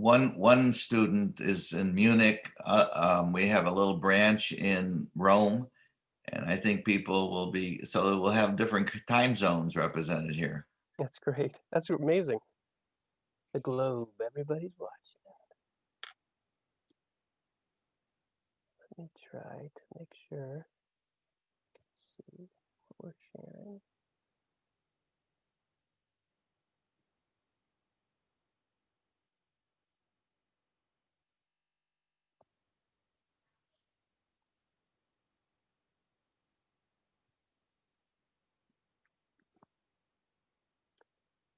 one student is in Munich. We have a little branch in Rome, and I think people will be, so we'll have different time zones represented here. That's great. That's amazing. The globe, everybody's watching. Let me try to make sure. See what we're sharing.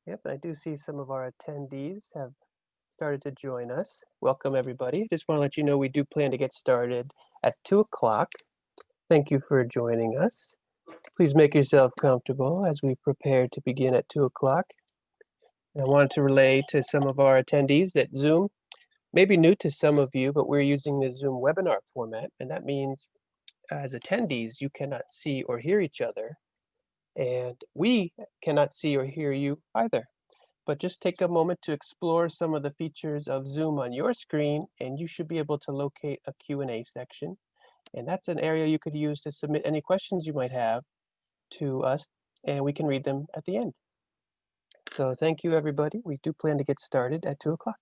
Yep, I do see some of our attendees have started to join us. Welcome, everybody. Just want to let you know we do plan to get started at 2 o'clock. Thank you for joining us. Please make yourself comfortable as we prepare to begin at 2 o'clock. I wanted to relay to some of our attendees that Zoom may be new to some of you, but we're using the Zoom webinar format, and that means as attendees, you cannot see or hear each other, and we cannot see or hear you either. But just take a moment to explore some of the features of Zoom on your screen, and you should be able to locate a Q&A section. And that's an area you could use to submit any questions you might have to us, and we can read them at the end. So thank you, everybody. We do plan to get started at 2 o'clock.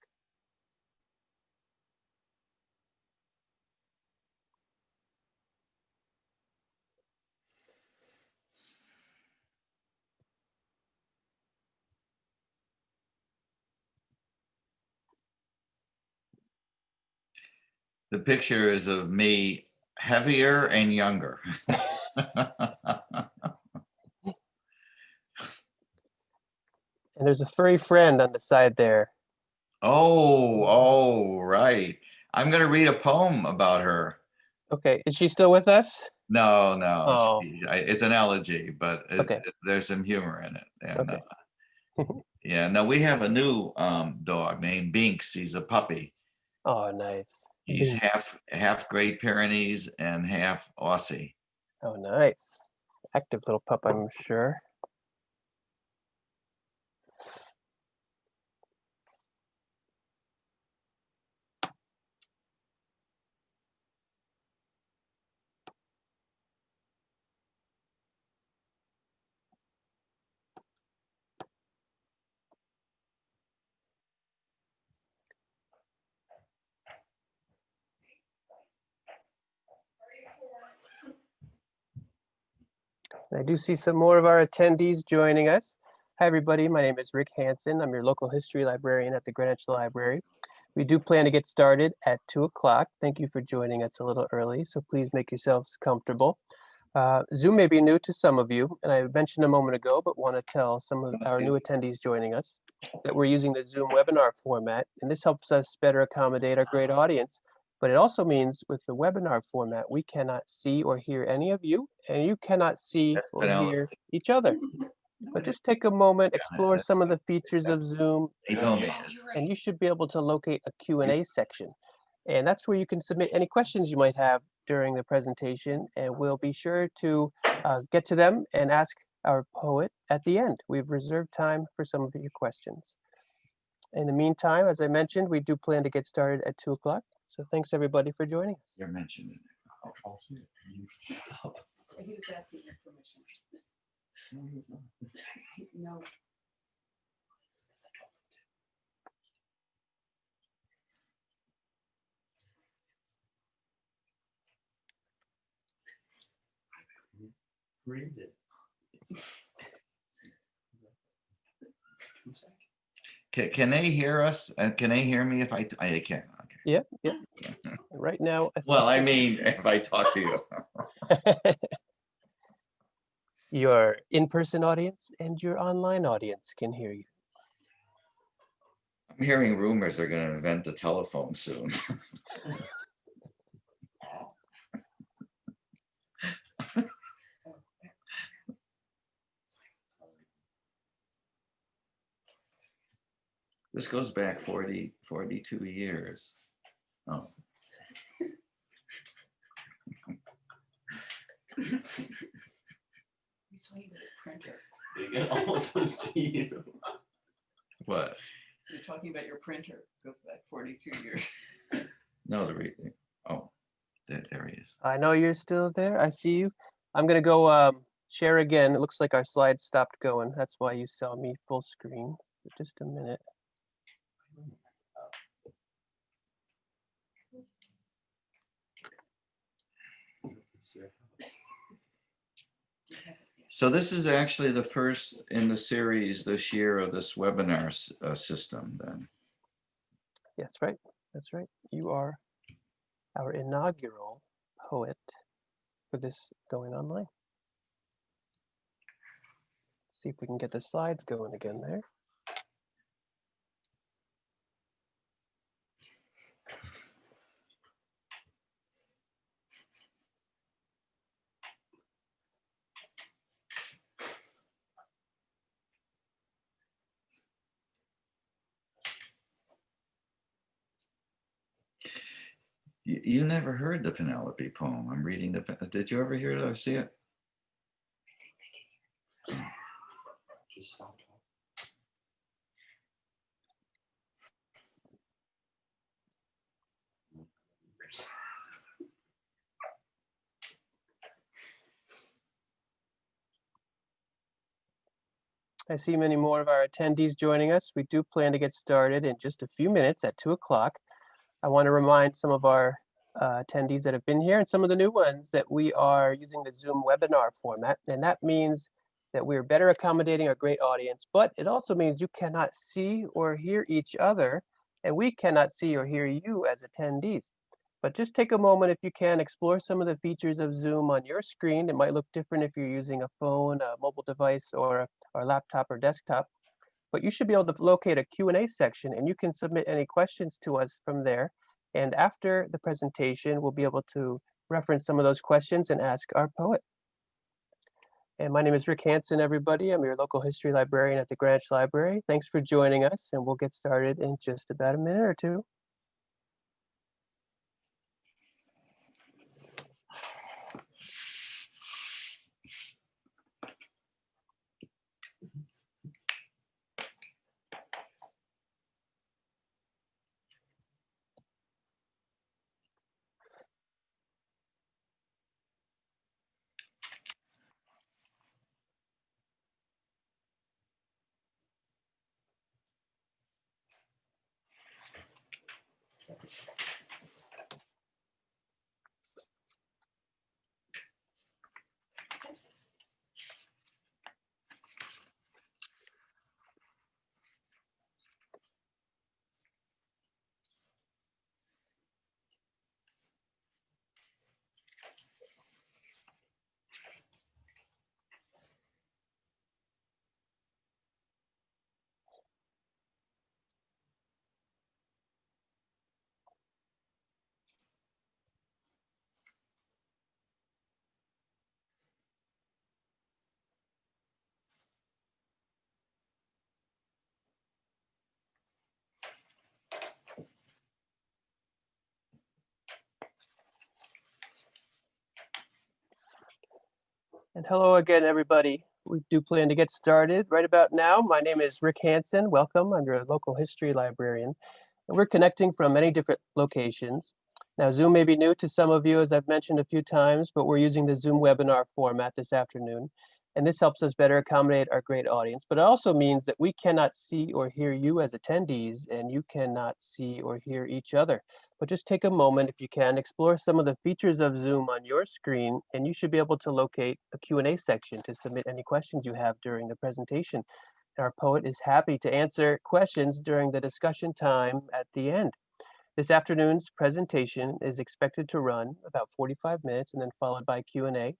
The picture is of me heavier and younger. And there's a furry friend on the side there. Oh, right. I'm going to read a poem about her. Okay, is she still with us? No. Oh. It's an elegy, but Okay. there's some humor in it. And, okay. yeah, no, we have a new dog named Binks. He's a puppy. Oh, nice. He's half Great Pyrenees and half Aussie. Oh, nice. Active little pup, I'm sure. I do see some more of our attendees joining us. Hi, everybody. My name is Rick Hansen. I'm your local history librarian at the Greenwich Library. We do plan to get started at 2 o'clock. Thank you for joining us a little early, so please make yourselves comfortable. Zoom may be new to some of you, and I mentioned a moment ago, but want to tell some of our new attendees joining us that we're using the Zoom webinar format, and this helps us better accommodate our great audience. But it also means with the webinar format, we cannot see or hear any of you, and you cannot see or hear each other. But just take a moment, explore some of the features of Zoom, He told me. and you should be able to locate a Q&A section. And that's where you can submit any questions you might have during the presentation, and we'll be sure to get to them and ask our poet at the end. We've reserved time for some of your questions. In the meantime, as I mentioned, we do plan to get started at 2 o'clock. So thanks, everybody, for joining us. You're mentioning it. He was asking your permission. No. Read it. Can they hear us? Can they hear me if I can? Okay. Yep. Right now. Well, I mean, if I talk to you. Your in-person audience and your online audience can hear you. I'm hearing rumors they're going to invent the telephone soon. This goes back 42 years. Oh. They can also see you. What? you're talking about your printer, goes back 42 years. No, oh, there he is. I know you're still there. I see you. I'm gonna go share again. It looks like our slides stopped going. That's why you saw me full screen. Just a minute. So this is actually the first in the series this year of this webinar system then. That's right. That's right. You are our inaugural poet for this going online. See if we can get the slides going again there. You never heard the Penelope poem. I'm reading did you ever hear it or see it? Just stop talking. I see many more of our attendees joining us. We do plan to get started in just a few minutes at 2 o'clock. I want to remind some of our attendees that have been here and some of the new ones that we are using the Zoom webinar format. And that means that we're better accommodating our great audience, but it also means you cannot see or hear each other, and we cannot see or hear you as attendees. But just take a moment, if you can, explore some of the features of Zoom on your screen. It might look different if you're using a phone, a mobile device, or a laptop or desktop. But you should be able to locate a Q&A section, and you can submit any questions to us from there. And after the presentation, we'll be able to reference some of those questions and ask our poet. And my name is Rick Hansen, everybody. I'm your local history librarian at the Greenwich Library. Thanks for joining us, and we'll get started in just about a minute or two. And hello again, everybody. We do plan to get started right about now. My name is Rick Hansen. Welcome. I'm your local history librarian. And we're connecting from many different locations. Now, Zoom may be new to some of you, as I've mentioned a few times, but we're using the Zoom webinar format this afternoon. And this helps us better accommodate our great audience. But it also means that we cannot see or hear you as attendees, and you cannot see or hear each other. But just take a moment, if you can, explore some of the features of Zoom on your screen, and you should be able to locate a Q&A section to submit any questions you have during the presentation. Our poet is happy to answer questions during the discussion time at the end. This afternoon's presentation is expected to run about 45 minutes and then followed by Q&A.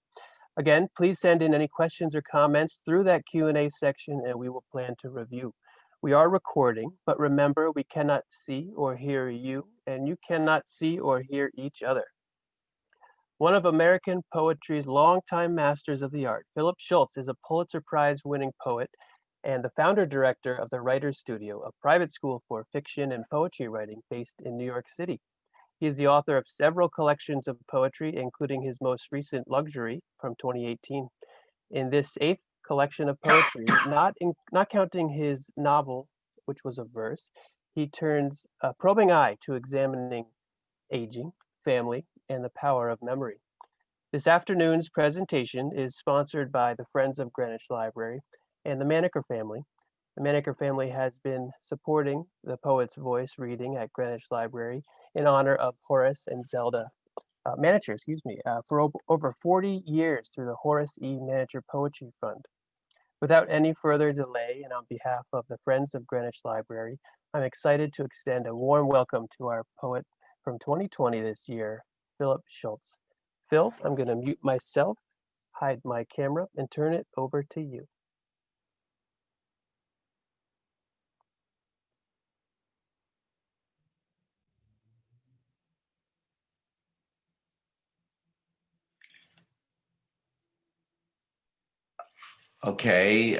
Again, please send in any questions or comments through that Q&A section, and we will plan to review. We are recording, but remember, we cannot see or hear you, and you cannot see or hear each other. One of American poetry's longtime masters of the art, Philip Schultz, is a Pulitzer Prize-winning poet and the founder-director of the Writers Studio, a private school for fiction and poetry writing based in New York City. He is the author of several collections of poetry, including his most recent Luxury from 2018. In this 8th collection of poetry, not counting his novel, which was a verse, he turns a probing eye to examining aging, family, and the power of memory. This afternoon's presentation is sponsored by the Friends of Greenwich Library and the Maneker family. The Maneker family has been supporting the Poet's Voice reading at Greenwich Library in honor of Horace and Zelda Manacher, for over 40 years through the Horace E. Manacher Poetry Fund. Without any further delay, and on behalf of the Friends of Greenwich Library, I'm excited to extend a warm welcome to our poet from 2020 this year, Philip Schultz. Phil, I'm going to mute myself, hide my camera, and turn it over to you. Okay.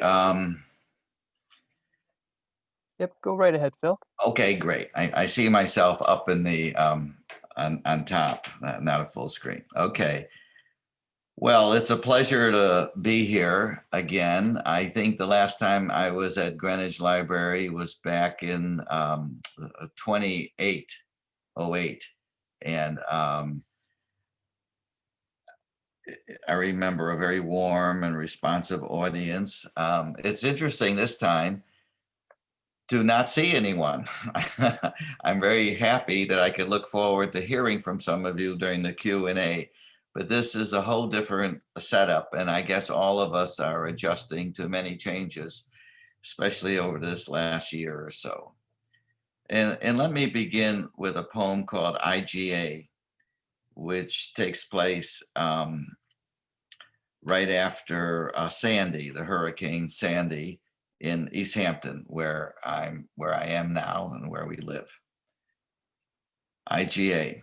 Yep, go right ahead, Phil. Okay, great. I see myself up in the on top, not a full screen. Okay. Well, it's a pleasure to be here again. I think the last time I was at Greenwich Library was back in 2808. And I remember a very warm and responsive audience. It's interesting this time to not see anyone. I'm very happy that I could look forward to hearing from some of you during the Q&A, but this is a whole different setup, and I guess all of us are adjusting to many changes, especially over this last year or so. And let me begin with a poem called IGA, which takes place right after Sandy, the Hurricane Sandy, in East Hampton, where I am now and where we live. IGA.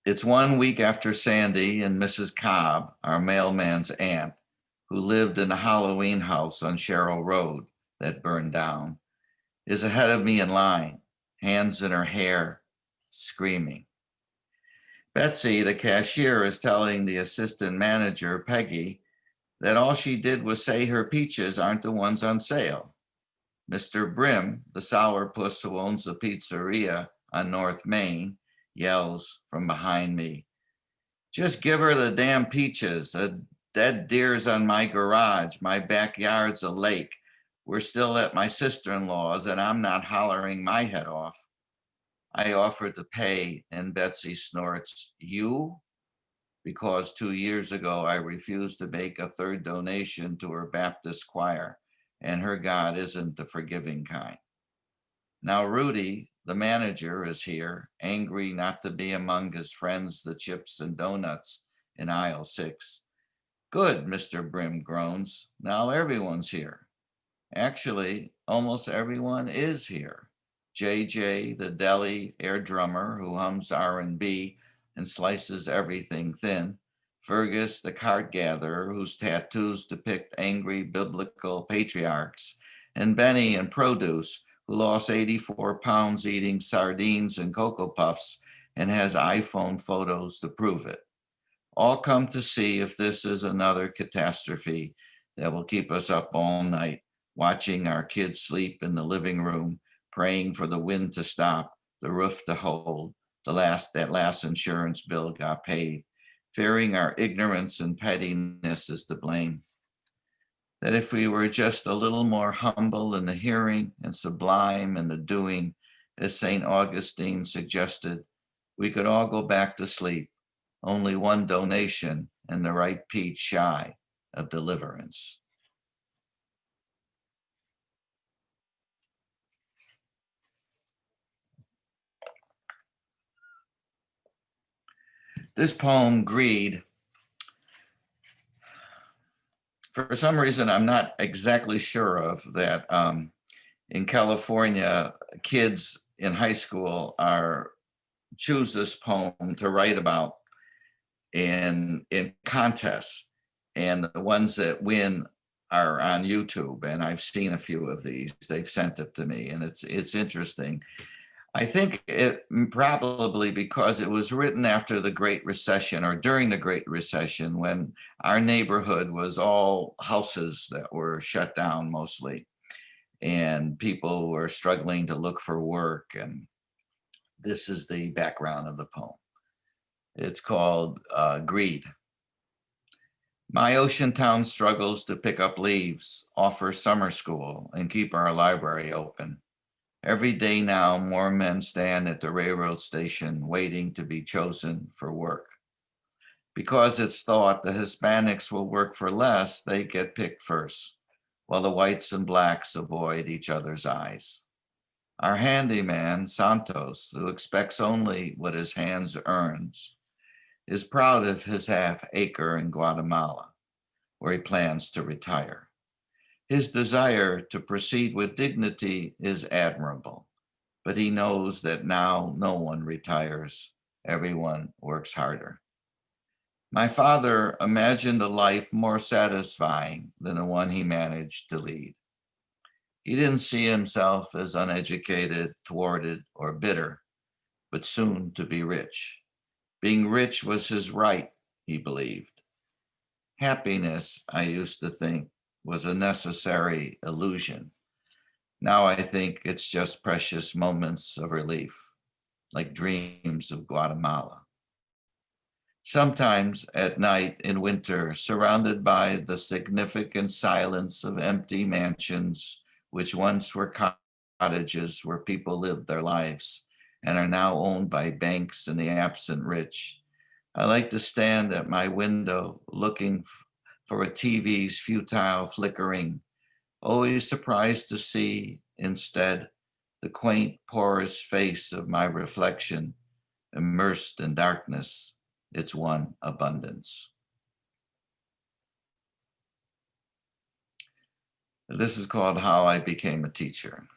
It's 1 week after Sandy, and Mrs. Cobb, our mailman's aunt, who lived in the Halloween house on Sherrill Road that burned down, is ahead of me in line, hands in her hair, screaming. Betsy, the cashier, is telling the assistant manager, Peggy, that all she did was say her peaches aren't the ones on sale. Mr. Brim, the sourpuss who owns the pizzeria on North Main, yells from behind me, "Just give her the damn peaches. A dead deer's on my garage. My backyard's a lake. We're still at my sister-in-law's and I'm not hollering my head off." I offer to pay and Betsy snorts, "You?" Because 2 years ago, I refused to make a third donation to her Baptist choir, and her God isn't the forgiving kind. Now Rudy, the manager, is here, angry not to be among his friends, the chips and donuts in aisle 6. "Good," Mr. Brim groans. "Now everyone's here." Actually, almost everyone is here. JJ, the deli air drummer who hums R&B and slices everything thin. Fergus, the cart gatherer whose tattoos depict angry biblical patriarchs. And Benny in produce, who lost 84 pounds eating sardines and Cocoa Puffs and has iPhone photos to prove it. All come to see if this is another catastrophe that will keep us up all night, watching our kids sleep in the living room, praying for the wind to stop, the roof to hold, that last insurance bill got paid, fearing our ignorance and pettiness is to blame. That if we were just a little more humble in the hearing and sublime in the doing, as St. Augustine suggested, we could all go back to sleep, only one donation and the right peach shy of deliverance. This poem, Greed, for some reason I'm not exactly sure of, that in California, kids in high school choose this poem to write about in contests, and the ones that win are on YouTube, and I've seen a few of these. They've sent it to me, and it's interesting. I think it probably because it was written after the Great Recession or during the Great Recession, when our neighborhood was all houses that were shut down mostly. and people were struggling to look for work. And this is the background of the poem. It's called Greed. My ocean town struggles to pick up leaves, offer summer school, and keep our library open. Every day now, more men stand at the railroad station waiting to be chosen for work. Because it's thought the Hispanics will work for less, they get picked first, while the whites and blacks avoid each other's eyes. Our handyman, Santos, who expects only what his hands earns, is proud of his half-acre in Guatemala, where he plans to retire. His desire to proceed with dignity is admirable, but he knows that now no one retires, everyone works harder. My father imagined a life more satisfying than the one he managed to lead. He didn't see himself as uneducated, thwarted, or bitter, but soon to be rich. Being rich was his right, he believed. Happiness, I used to think, was a necessary illusion. Now I think it's just precious moments of relief, like dreams of Guatemala. Sometimes at night in winter, surrounded by the significant silence of empty mansions, which once were cottages where people lived their lives and are now owned by banks and the absent rich, I like to stand at my window looking for a TV's futile flickering, always surprised to see instead the quaint, porous face of my reflection immersed in darkness, its one abundance. This is called How I Became a Teacher.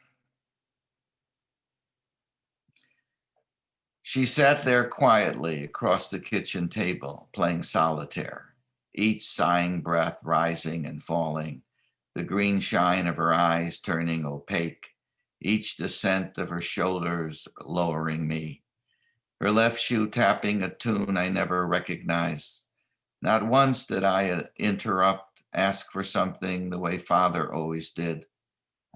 She sat there quietly across the kitchen table, playing solitaire, each sighing breath rising and falling, the green shine of her eyes turning opaque, each descent of her shoulders lowering me. Her left shoe tapping a tune I never recognized. Not once did I interrupt, ask for something the way Father always did.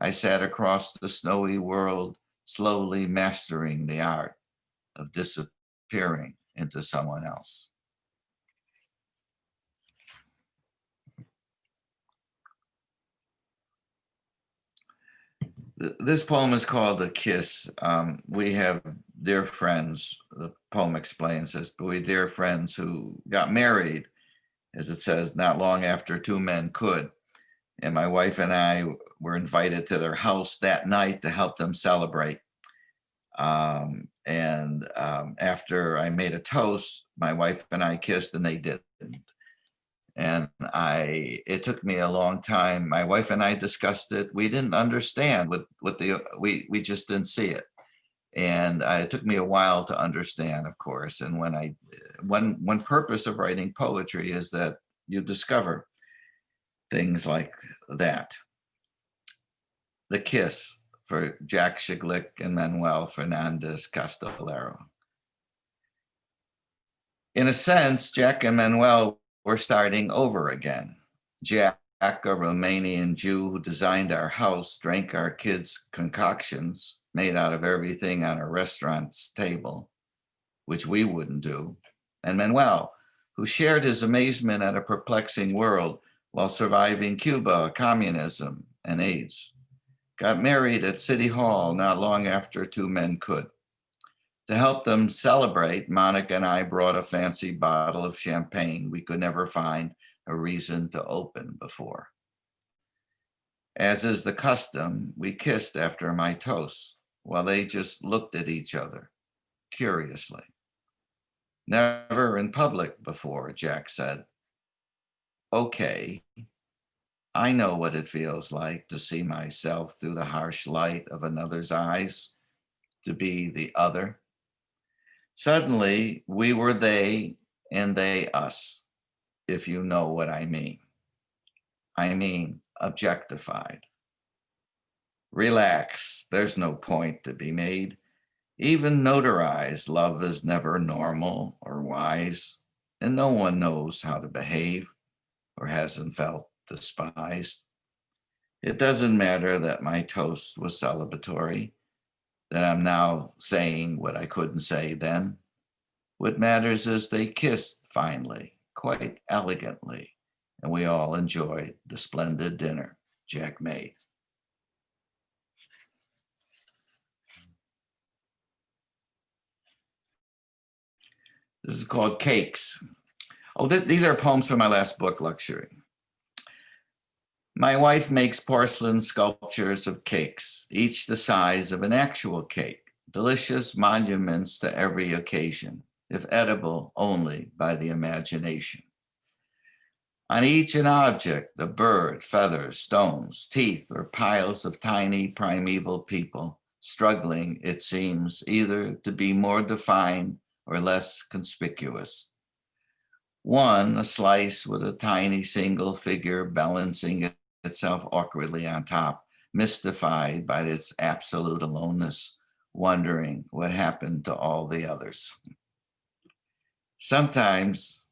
I sat across the snowy world, slowly mastering the art of disappearing into someone else. This poem is called A Kiss. We have dear friends, the poem explains this, but we dear friends who got married, as it says, not long after two men could. And my wife and I were invited to their house that night to help them celebrate. After I made a toast, my wife and I kissed and they didn't. And it took me a long time. My wife and I discussed it. We didn't understand we just didn't see it. And it took me a while to understand, of course. And one purpose of writing poetry is that you discover things like that. The Kiss for Jack Shiglick and Manuel Fernandez Castellero. In a sense, Jack and Manuel were starting over again. Jack, a Romanian Jew who designed our house, drank our kids' concoctions made out of everything on a restaurant's table, which we wouldn't do. And Manuel, who shared his amazement at a perplexing world while surviving Cuba, communism, and AIDS, got married at City Hall not long after two men could. To help them celebrate, Monica and I brought a fancy bottle of champagne we could never find a reason to open before. As is the custom, we kissed after my toast while they just looked at each other curiously. Never in public before, Jack said. Okay, I know what it feels like to see myself through the harsh light of another's eyes, to be the other. Suddenly, we were they and they us, if you know what I mean. I mean, objectified. Relax, there's no point to be made. Even notarized love is never normal or wise, and no one knows how to behave or hasn't felt despised. It doesn't matter that my toast was celebratory, that I'm now saying what I couldn't say then. What matters is they kissed finally, quite elegantly, and we all enjoyed the splendid dinner Jack made. This is called Cakes. Oh, these are poems from my last book, Luxury. My wife makes porcelain sculptures of cakes, each the size of an actual cake, delicious monuments to every occasion, if edible only by the imagination. On each an object, a bird, feathers, stones, teeth, or piles of tiny primeval people, struggling, it seems, either to be more defined or less conspicuous. One, a slice with a tiny single figure balancing itself awkwardly on top, mystified by its absolute aloneness, wondering what happened to all the others. Sometimes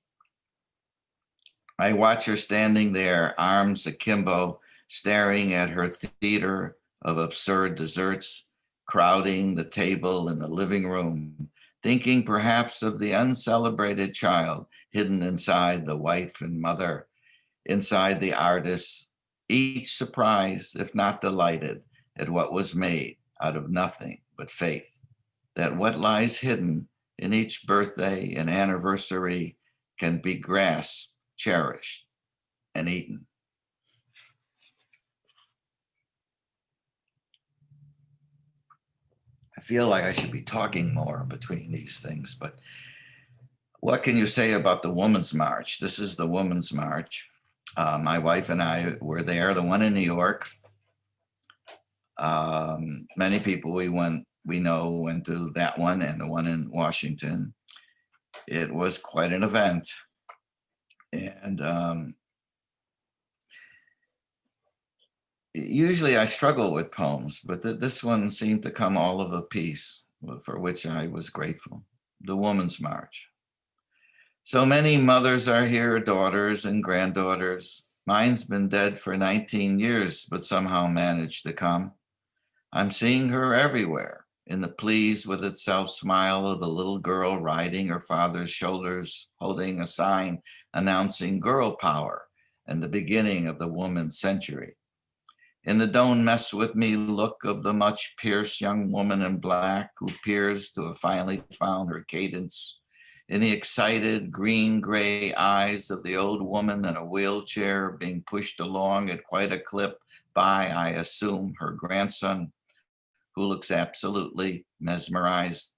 I watch her standing there, arms akimbo, staring at her theater of absurd desserts, crowding the table in the living room, thinking perhaps of the uncelebrated child hidden inside the wife and mother, inside the artists, each surprised, if not delighted, at what was made out of nothing but faith, that what lies hidden in each birthday and anniversary can be grasped, cherished, and eaten. I feel like I should be talking more between these things, but what can you say about the Women's March? This is the Women's March. My wife and I were there, the one in New York. Many people we know went to that one and the one in Washington. It was quite an event. And usually I struggle with poems, but this one seemed to come all of a piece, for which I was grateful. The Woman's March. So many mothers are here, daughters and granddaughters. Mine's been dead for 19 years, but somehow managed to come. I'm seeing her everywhere, in the pleased with itself smile of the little girl riding her father's shoulders, holding a sign announcing girl power and the beginning of the woman's century. In the don't mess with me look of the much pierced young woman in black who appears to have finally found her cadence. In the excited green-gray eyes of the old woman in a wheelchair being pushed along at quite a clip by, I assume, her grandson, who looks absolutely mesmerized.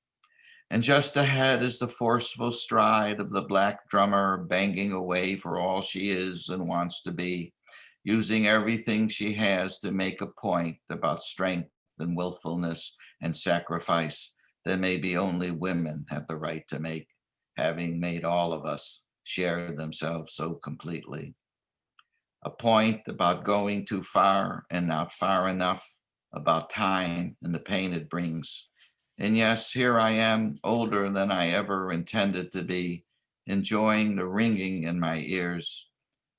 And just ahead is the forceful stride of the black drummer banging away for all she is and wants to be, using everything she has to make a point about strength and willfulness and sacrifice that maybe only women have the right to make, having made all of us share themselves so completely. A point about going too far and not far enough, about time and the pain it brings. And yes, here I am, older than I ever intended to be, enjoying the ringing in my ears,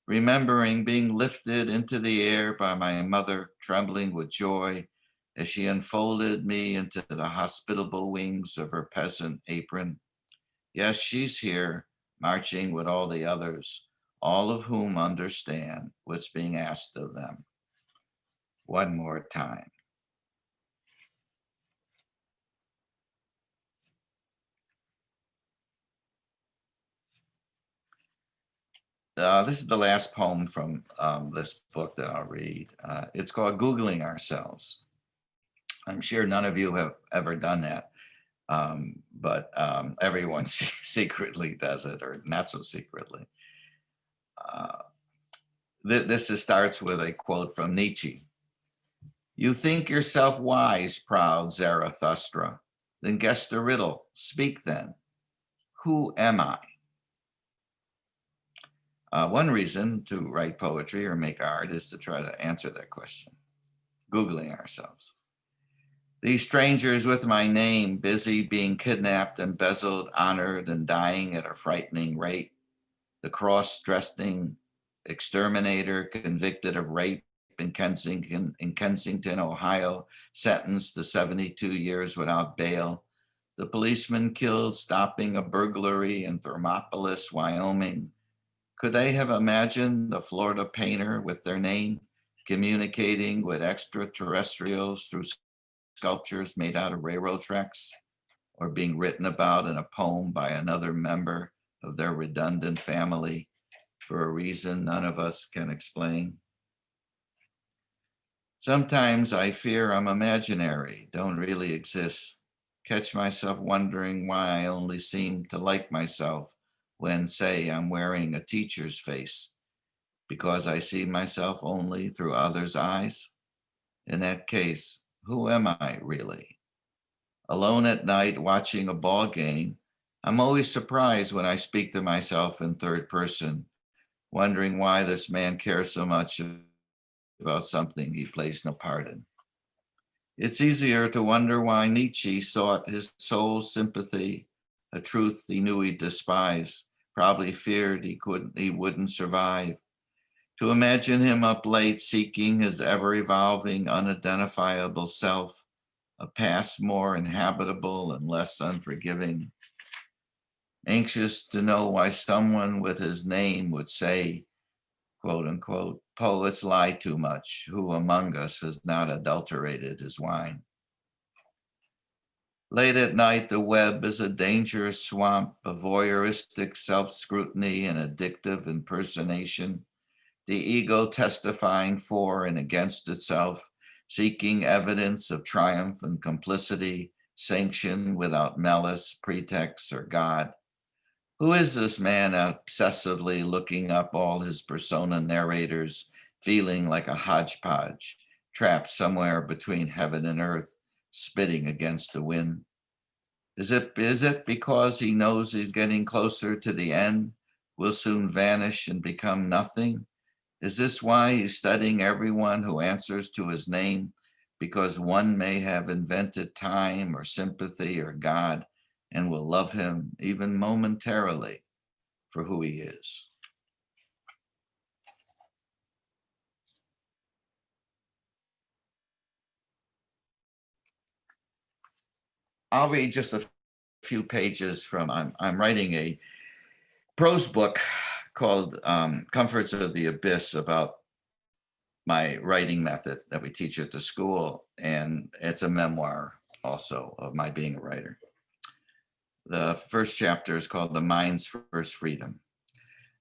remembering being lifted into the air by my mother, trembling with joy as she unfolded me into the hospitable wings of her peasant apron. Yes, she's here, marching with all the others, all of whom understand what's being asked of them. One more time. This is the last poem from this book that I'll read. It's called Googling Ourselves. I'm sure none of you have ever done that, but everyone secretly does it, or not so secretly. This starts with a quote from Nietzsche. You think yourself wise, proud Zarathustra, then guess the riddle. Speak then. Who am I? One reason to write poetry or make art is to try to answer that question. Googling ourselves. These strangers with my name, busy being kidnapped, embezzled, honored, and dying at a frightening rate. The cross-dressing exterminator convicted of rape in Kensington, Ohio, sentenced to 72 years without bail. The policeman killed stopping a burglary in Thermopolis, Wyoming. Could they have imagined the Florida painter with their name communicating with extraterrestrials through sculptures made out of railroad tracks, or being written about in a poem by another member of their redundant family for a reason none of us can explain? Sometimes I fear I'm imaginary, don't really exist. Catch myself wondering why I only seem to like myself when, say, I'm wearing a teacher's face, because I see myself only through others' eyes. In that case, who am I really? Alone at night watching a ball game, I'm always surprised when I speak to myself in third person, wondering why this man cares so much about something he plays no part in. It's easier to wonder why Nietzsche sought his soul's sympathy, a truth he knew he'd despise, probably feared he wouldn't survive. To imagine him up late seeking his ever-evolving, unidentifiable self, a past more inhabitable and less unforgiving, anxious to know why someone with his name would say, quote unquote, poets lie too much, who among us has not adulterated his wine? Late at night, the web is a dangerous swamp of voyeuristic self-scrutiny and addictive impersonation, the ego testifying for and against itself, seeking evidence of triumph and complicity, sanction without malice, pretext, or God. Who is this man obsessively looking up all his persona narrators, feeling like a hodgepodge, trapped somewhere between heaven and earth, spitting against the wind? Is it because he knows he's getting closer to the end, will soon vanish and become nothing? Is this why he's studying everyone who answers to his name? Because one may have invented time or sympathy or God and will love him even momentarily for who he is. I'll read just a few pages from, I'm writing a prose book called Comforts of the Abyss about my writing method that we teach at the school. And it's a memoir also of my being a writer. The first chapter is called The Mind's First Freedom.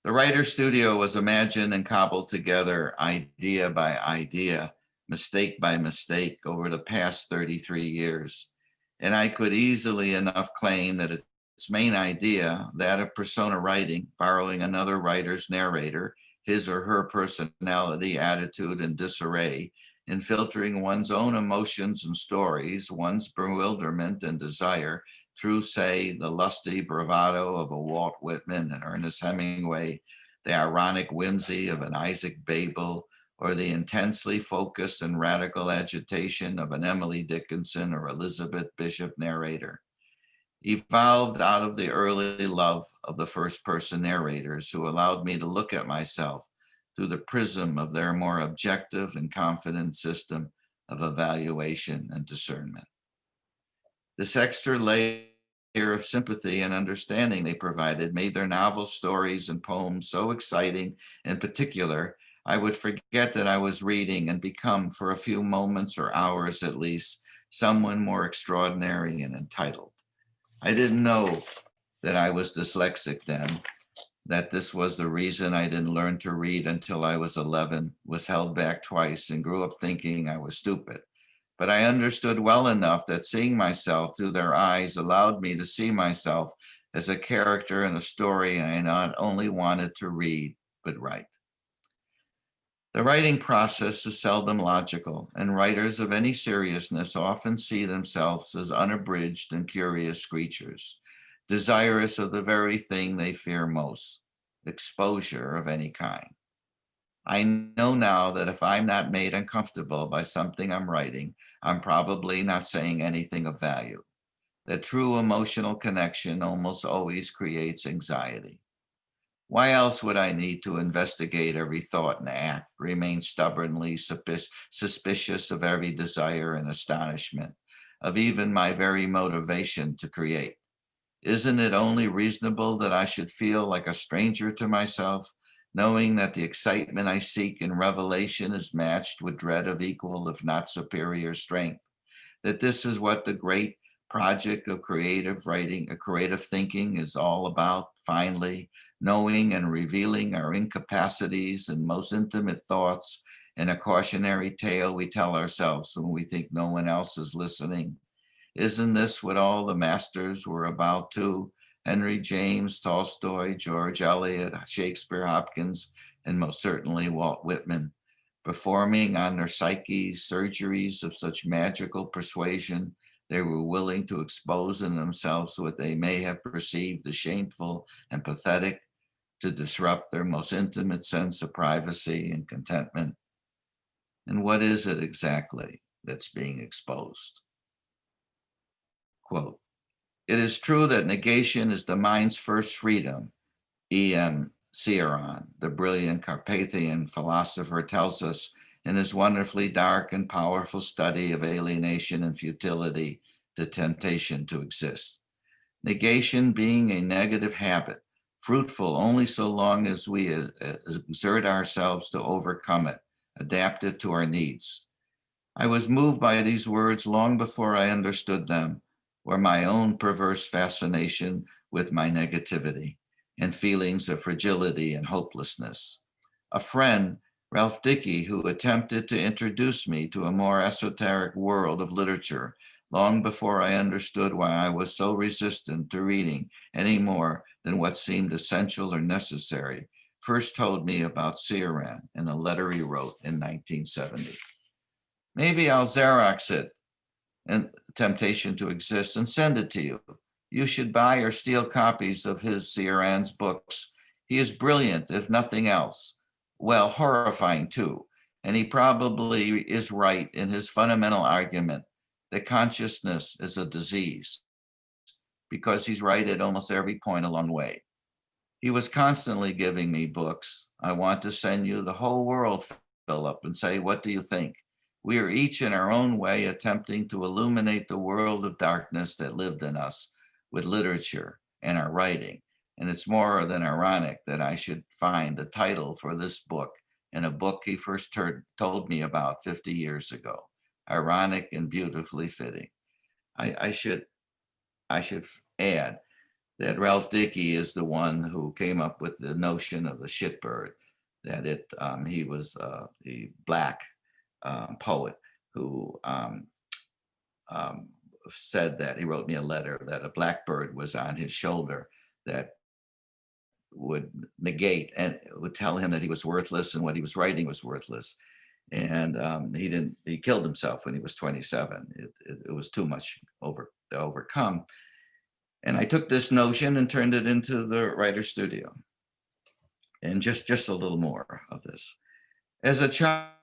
The writer's studio was imagined and cobbled together idea by idea, mistake by mistake over the past 33 years. And I could easily enough claim that its main idea, that of persona writing, borrowing another writer's narrator, his or her personality, attitude, and disarray, in filtering one's own emotions and stories, one's bewilderment and desire, through, say, the lusty bravado of a Walt Whitman and Ernest Hemingway, the ironic whimsy of an Isaac Babel, or the intensely focused and radical agitation of an Emily Dickinson or Elizabeth Bishop narrator, evolved out of the early love of the first-person narrators who allowed me to look at myself through the prism of their more objective and confident system of evaluation and discernment. This extra layer of sympathy and understanding they provided made their novels, stories, and poems so exciting and particular, I would forget that I was reading and become, for a few moments or hours at least, someone more extraordinary and entitled. I didn't know that I was dyslexic then, that this was the reason I didn't learn to read until I was 11, was held back twice, and grew up thinking I was stupid. But I understood well enough that seeing myself through their eyes allowed me to see myself as a character in a story I not only wanted to read, but write. The writing process is seldom logical, and writers of any seriousness often see themselves as unabridged and curious creatures, desirous of the very thing they fear most, exposure of any kind. I know now that if I'm not made uncomfortable by something I'm writing, I'm probably not saying anything of value. That true emotional connection almost always creates anxiety. Why else would I need to investigate every thought and act, remain stubbornly suspicious of every desire and astonishment, of even my very motivation to create? Isn't it only reasonable that I should feel like a stranger to myself, knowing that the excitement I seek in revelation is matched with dread of equal, if not superior, strength? That this is what the great project of creative writing, creative thinking is all about, finally, knowing and revealing our incapacities and most intimate thoughts in a cautionary tale we tell ourselves when we think no one else is listening. Isn't this what all the masters were about too? Henry James, Tolstoy, George Eliot, Shakespeare, Hopkins, and most certainly Walt Whitman, performing on their psyches surgeries of such magical persuasion they were willing to expose in themselves what they may have perceived as shameful and pathetic, to disrupt their most intimate sense of privacy and contentment. And what is it exactly that's being exposed? Quote, "It is true that negation is the mind's first freedom," E.M. Cioran, the brilliant Carpathian philosopher, tells us in his wonderfully dark and powerful study of alienation and futility, the temptation to exist. Negation being a negative habit, fruitful only so long as we exert ourselves to overcome it, adapt it to our needs. I was moved by these words long before I understood them, or my own perverse fascination with my negativity and feelings of fragility and hopelessness. A friend, Ralph Dickey, who attempted to introduce me to a more esoteric world of literature long before I understood why I was so resistant to reading any more than what seemed essential or necessary, first told me about Cioran in a letter he wrote in 1970. "Maybe I'll Xerox it, and Temptation to Exist, and send it to you. You should buy or steal copies of his Cioran's books. He is brilliant, if nothing else. Well, horrifying too. And he probably is right in his fundamental argument that consciousness is a disease, because he's right at almost every point along the way. He was constantly giving me books. I want to send you the whole world, Philip, and say, what do you think? We are each in our own way attempting to illuminate the world of darkness that lived in us with literature and our writing. And it's more than ironic that I should find the title for this book in a book he first told me about 50 years ago. Ironic and beautifully fitting." I should add that Ralph Dickey is the one who came up with the notion of the shitbird, that he was the Black poet who said that, he wrote me a letter, that a blackbird was on his shoulder that would negate and would tell him that he was worthless and what he was writing was worthless. And he killed himself when he was 27. It was too much to overcome. And I took this notion and turned it into the writer's studio. And just a little more of this. As a child,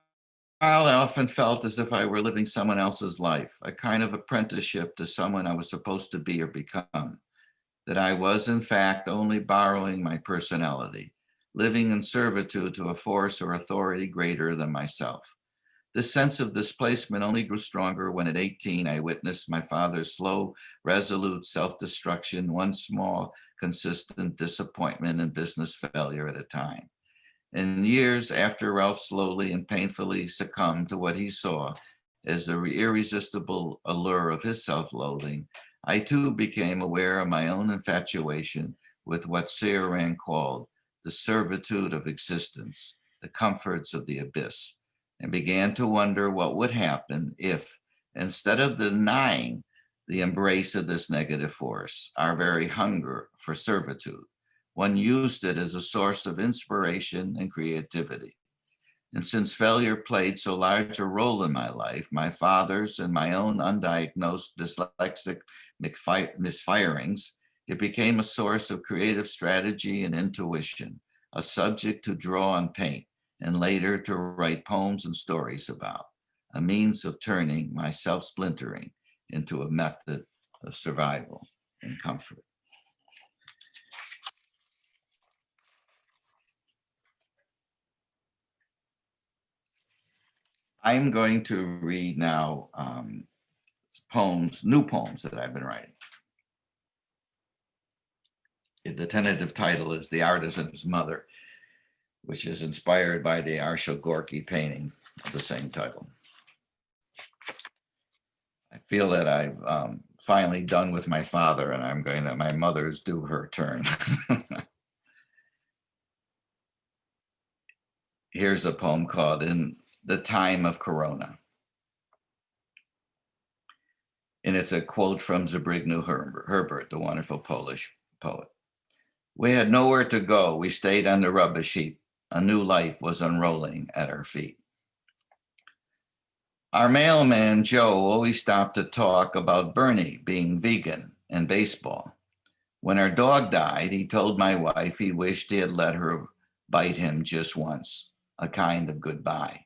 I often felt as if I were living someone else's life, a kind of apprenticeship to someone I was supposed to be or become, that I was in fact only borrowing my personality, living in servitude to a force or authority greater than myself. This sense of displacement only grew stronger when at 18 I witnessed my father's slow, resolute self-destruction, one small, consistent disappointment and business failure at a time. And years after Ralph slowly and painfully succumbed to what he saw as the irresistible allure of his self-loathing, I too became aware of my own infatuation with what Cioran called the servitude of existence, the comforts of the abyss, and began to wonder what would happen if, instead of denying the embrace of this negative force, our very hunger for servitude, one used it as a source of inspiration and creativity. And since failure played so large a role in my life, my father's and my own undiagnosed dyslexic misfirings, it became a source of creative strategy and intuition, a subject to draw and paint, and later to write poems and stories about, a means of turning my self-splintering into a method of survival and comfort. I'm going to read now new poems that I've been writing. The tentative title is The Artisan's Mother, which is inspired by the Arshil Gorky painting of the same title. I feel that I've finally done with my father, and I'm going to let my mother's do her turn. Here's a poem called In the Time of Corona. And it's a quote from Zbigniew Herbert, the wonderful Polish poet. We had nowhere to go. We stayed on the rubbish heap. A new life was unrolling at our feet. Our mailman, Joe, always stopped to talk about Bernie being vegan and baseball. When our dog died, he told my wife he wished he had let her bite him just once, a kind of goodbye.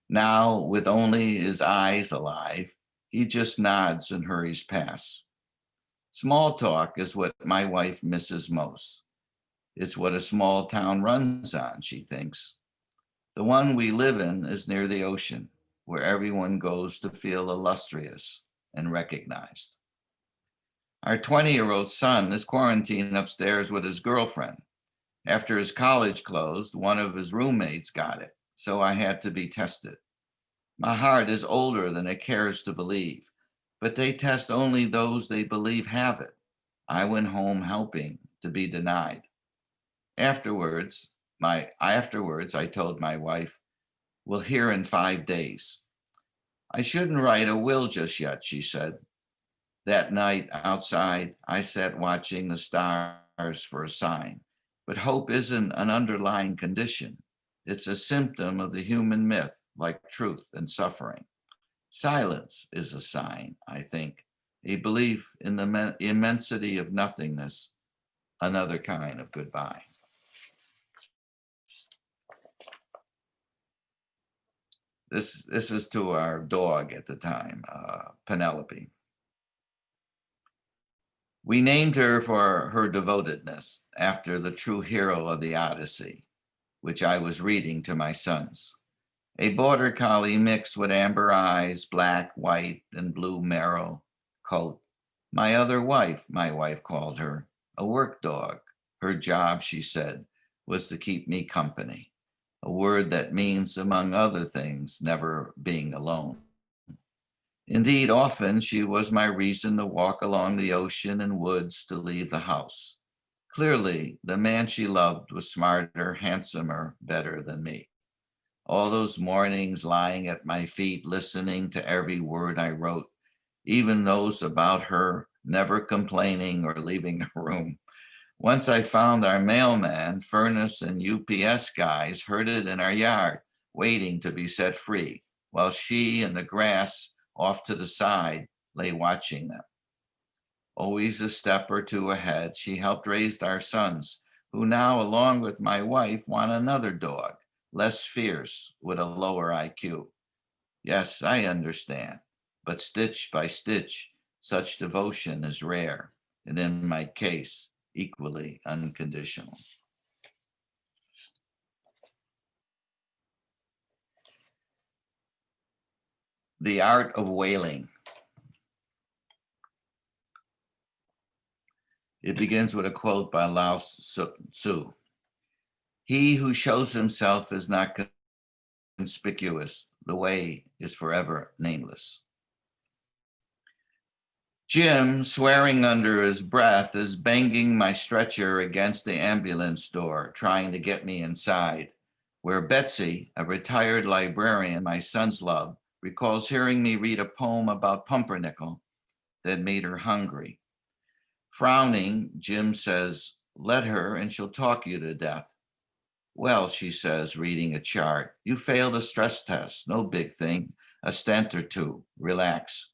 Now, with only his eyes alive, he just nods and hurries past. Small talk is what my wife misses most. It's what a small town runs on, she thinks. The one we live in is near the ocean, where everyone goes to feel illustrious and recognized. Our 20-year-old son is quarantined upstairs with his girlfriend. After his college closed, one of his roommates got it, so I had to be tested. My heart is older than it cares to believe, but they test only those they believe have it. I went home helping to be denied. Afterwards, I told my wife, we'll hear in 5 days. I shouldn't write a will just yet, she said. That night outside, I sat watching the stars for a sign. But hope isn't an underlying condition. It's a symptom of the human myth, like truth and suffering. Silence is a sign, I think, a belief in the immensity of nothingness, another kind of goodbye. This is to our dog at the time, Penelope. We named her for her devotedness after the true hero of the Odyssey, which I was reading to my sons. A border collie mixed with amber eyes, black, white, and blue marrow coat. My other wife, my wife called her, a work dog. Her job, she said, was to keep me company, a word that means, among other things, never being alone. Indeed, often she was my reason to walk along the ocean and woods to leave the house. Clearly, the man she loved was smarter, handsomer, better than me. All those mornings lying at my feet, listening to every word I wrote, even those about her, never complaining or leaving the room. Once I found our mailman, furnace and UPS guys herded in our yard, waiting to be set free, while she and the grass off to the side lay watching them. Always a step or two ahead, she helped raise our sons, who now, along with my wife, want another dog, less fierce, with a lower IQ. Yes, I understand, but stitch by stitch, such devotion is rare, and in my case, equally unconditional. The Art of Wailing. It begins with a quote by Lao Tzu. He who shows himself is not conspicuous. The way is forever nameless. Jim, swearing under his breath, is banging my stretcher against the ambulance door, trying to get me inside, where Betsy, a retired librarian my sons love, recalls hearing me read a poem about pumpernickel that made her hungry. Frowning, Jim says, let her and she'll talk you to death. Well, she says, reading a chart, you failed a stress test, no big thing, a stent or two, relax.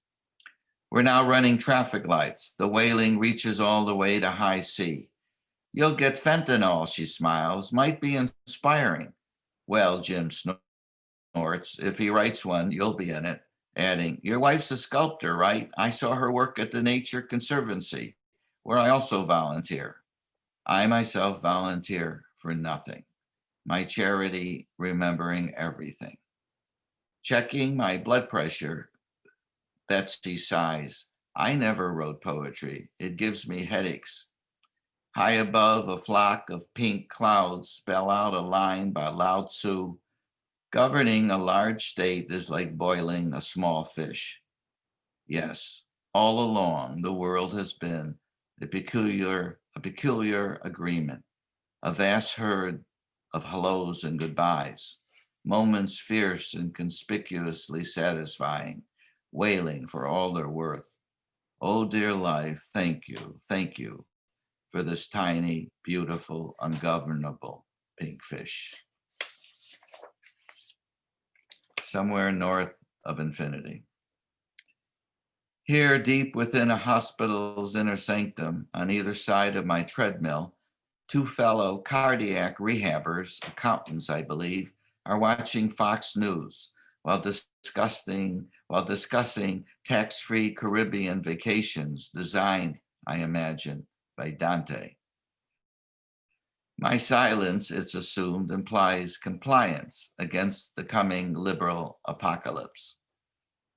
We're now running traffic lights. The wailing reaches all the way to high C. You'll get fentanyl, she smiles, might be inspiring. Well, Jim snorts, if he writes one, you'll be in it. Adding, your wife's a sculptor, right? I saw her work at the Nature Conservancy, where I also volunteer. I myself volunteer for nothing. My charity, remembering everything. Checking my blood pressure, Betsy sighs. I never wrote poetry. It gives me headaches. High above, a flock of pink clouds spell out a line by Lao Tzu. Governing a large state is like boiling a small fish. Yes, all along the world has been a peculiar agreement, a vast herd of hellos and goodbyes, moments fierce and conspicuously satisfying, wailing for all they're worth. Oh, dear life, thank you for this tiny, beautiful, ungovernable pink fish. Somewhere north of infinity. Here, deep within a hospital's inner sanctum, on either side of my treadmill, two fellow cardiac rehabbers, accountants, I believe, are watching Fox News while discussing tax-free Caribbean vacations designed, I imagine, by Dante. My silence, it's assumed, implies compliance against the coming liberal apocalypse.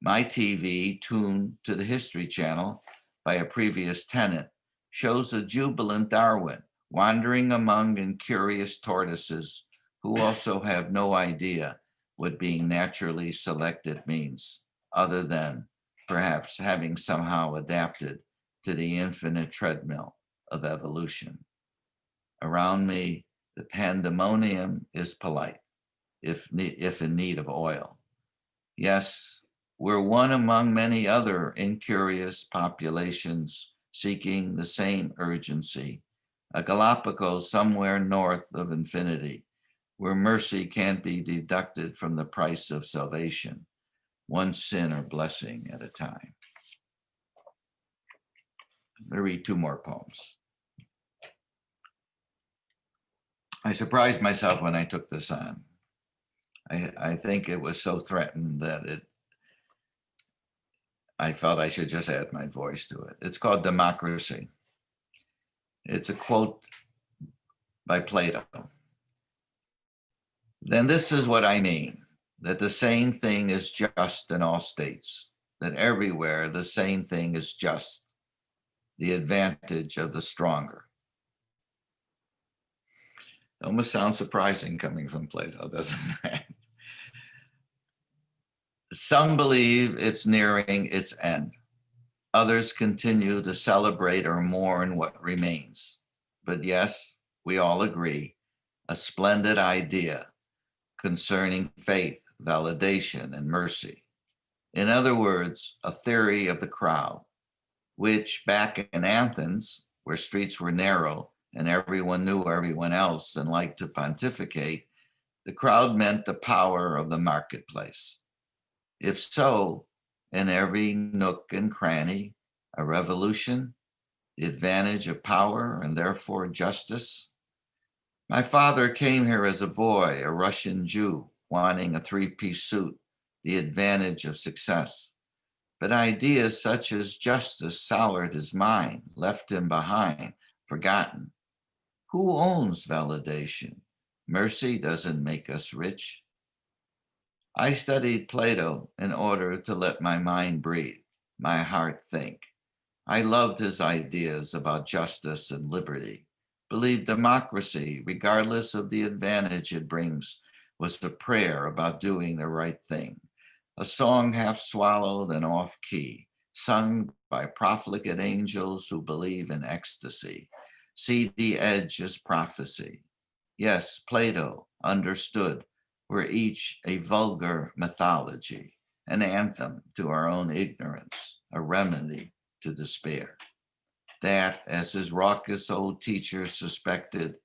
My TV, tuned to the History Channel by a previous tenant, shows a jubilant Darwin wandering among incurious tortoises who also have no idea what being naturally selected means, other than perhaps having somehow adapted to the infinite treadmill of evolution. Around me, the pandemonium is polite, if in need of oil. Yes, we're one among many other incurious populations seeking the same urgency, a Galapagos somewhere north of infinity, where mercy can't be deducted from the price of salvation, one sin or blessing at a time. I'm going to read two more poems. I surprised myself when I took this on. I think it was so threatened that I felt I should just add my voice to it. It's called Democracy. It's a quote by Plato. Then this is what I mean, that the same thing is just in all states, that everywhere the same thing is just, the advantage of the stronger. It almost sounds surprising coming from Plato, doesn't it? Some believe it's nearing its end. Others continue to celebrate or mourn what remains. But yes, we all agree, a splendid idea concerning faith, validation, and mercy. In other words, a theory of the crowd, which back in Athens, where streets were narrow and everyone knew everyone else and liked to pontificate, the crowd meant the power of the marketplace. If so, in every nook and cranny, a revolution, the advantage of power and therefore justice. My father came here as a boy, a Russian Jew, wanting a three-piece suit, the advantage of success. But ideas such as justice soured his mind, left him behind, forgotten. Who owns validation? Mercy doesn't make us rich. I studied Plato in order to let my mind breathe, my heart think. I loved his ideas about justice and liberty, believed democracy, regardless of the advantage it brings, was a prayer about doing the right thing, a song half swallowed and off key, sung by profligate angels who believe in ecstasy. Seedy edge is prophecy. Yes, Plato understood we're each a vulgar mythology, an anthem to our own ignorance, a remedy to despair. That, as his raucous old teacher suspected,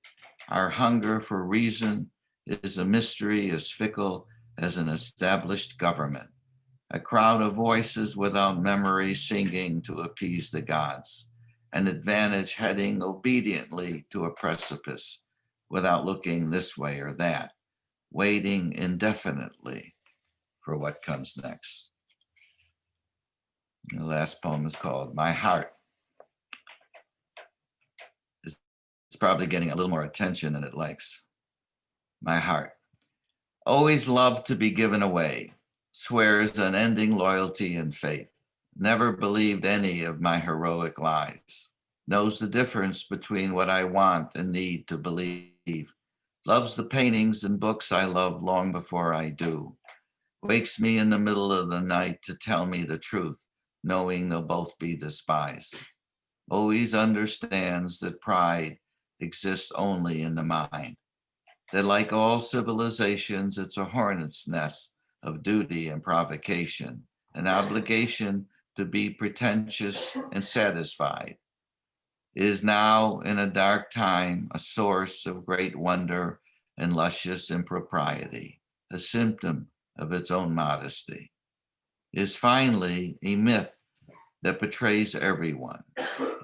our hunger for reason is a mystery as fickle as an established government, a crowd of voices without memory singing to appease the gods, an advantage heading obediently to a precipice without looking this way or that, waiting indefinitely for what comes next. And the last poem is called My Heart. It's probably getting a little more attention than it likes. My heart. Always loved to be given away, swears unending loyalty and faith, never believed any of my heroic lies, knows the difference between what I want and need to believe, loves the paintings and books I love long before I do, wakes me in the middle of the night to tell me the truth, knowing they'll both be despised, always understands that pride exists only in the mind, that like all civilizations, it's a hornet's nest of duty and provocation, an obligation to be pretentious and satisfied. It is now in a dark time a source of great wonder and luscious impropriety, a symptom of its own modesty. It is finally a myth that betrays everyone,